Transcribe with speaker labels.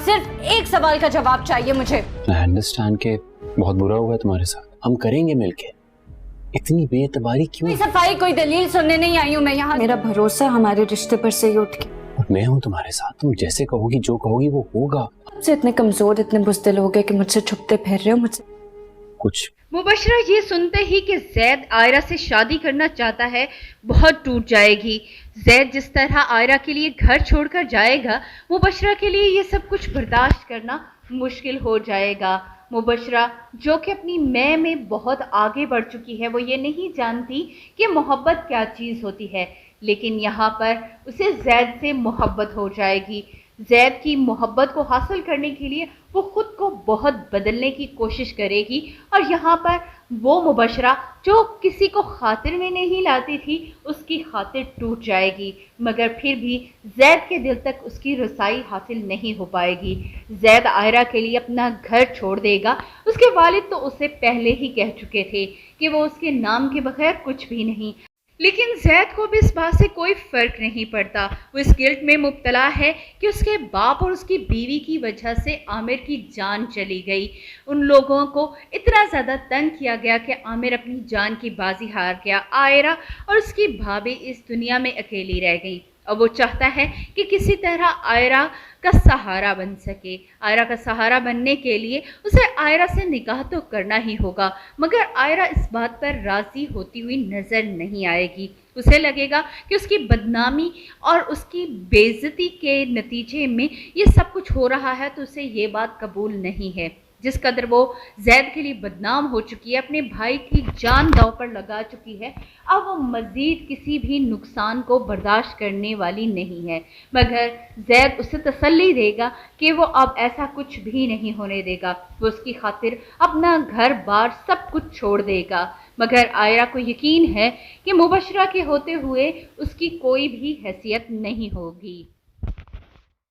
Speaker 1: صرف ایک سوال کا جواب چاہیے مجھے.
Speaker 2: I understand کہ بہت برا ہوا تمہارے ساتھ، ہم کریں گے مل کے. اتنی بے اعتباری کیوں؟
Speaker 1: کوئی صفائی کوئی دلیل سننے نہیں آئی ہوں میں یہاں. میرا بھروسہ ہمارے رشتے پر سے ہی اٹھ گیا.
Speaker 2: اور میں ہوں تمہارے ساتھ، تم جیسے کہو گی جو کہو گی وہ ہوگا.
Speaker 1: آپ سے اتنے کمزور اتنے بزدل ہو گئے کہ مجھ سے چھپتے پھر رہے ہو. مجھ سے
Speaker 2: کچھ
Speaker 3: مبشرہ یہ سنتے ہی کہ زید عائرہ سے شادی کرنا چاہتا ہے بہت ٹوٹ جائے گی. زید جس طرح عائرہ کے لیے گھر چھوڑ کر جائے گا، مبشرہ کے لیے یہ سب کچھ برداشت کرنا مشکل ہو جائے گا. مبشرہ جو کہ اپنی میں بہت آگے بڑھ چکی ہے، وہ یہ نہیں جانتی کہ محبت کیا چیز ہوتی ہے، لیکن یہاں پر اسے زید سے محبت ہو جائے گی. زید کی محبت کو حاصل کرنے کے لیے وہ خود کو بہت بدلنے کی کوشش کرے گی، اور یہاں پر وہ مبشرہ جو کسی کو خاطر میں نہیں لاتی تھی اس کی خاطر ٹوٹ جائے گی، مگر پھر بھی زید کے دل تک اس کی رسائی حاصل نہیں ہو پائے گی. زید عائرہ کے لیے اپنا گھر چھوڑ دے گا. اس کے والد تو اسے پہلے ہی کہہ چکے تھے کہ وہ اس کے نام کے بغیر کچھ بھی نہیں، لیکن زید کو بھی اس بات سے کوئی فرق نہیں پڑتا. وہ اس گلٹ میں مبتلا ہے کہ اس کے باپ اور اس کی بیوی کی وجہ سے عامر کی جان چلی گئی. ان لوگوں کو اتنا زیادہ تنگ کیا گیا کہ عامر اپنی جان کی بازی ہار گیا. عائرہ اور اس کی بھابھی اس دنیا میں اکیلی رہ گئی، اور وہ چاہتا ہے کہ کسی طرح عائرہ کا سہارا بن سکے. عائرہ کا سہارا بننے کے لیے اسے عائرہ سے نکاح تو کرنا ہی ہوگا، مگر عائرہ اس بات پر راضی ہوتی ہوئی نظر نہیں آئے گی. اسے لگے گا کہ اس کی بدنامی اور اس کی بے عزتی کے نتیجے میں یہ سب کچھ ہو رہا ہے، تو اسے یہ بات قبول نہیں ہے. جس قدر وہ زید کے لیے بدنام ہو چکی ہے، اپنے بھائی کی جان داؤ پر لگا چکی ہے، اب وہ مزید کسی بھی نقصان کو برداشت کرنے والی نہیں ہے. مگر زید اسے تسلی دے گا کہ وہ اب ایسا کچھ بھی نہیں ہونے دے گا. وہ اس کی خاطر اپنا گھر بار سب کچھ چھوڑ دے گا. مگر عائرہ کو یقین ہے کہ مبشرہ کے ہوتے ہوئے اس کی کوئی بھی حیثیت نہیں ہوگی.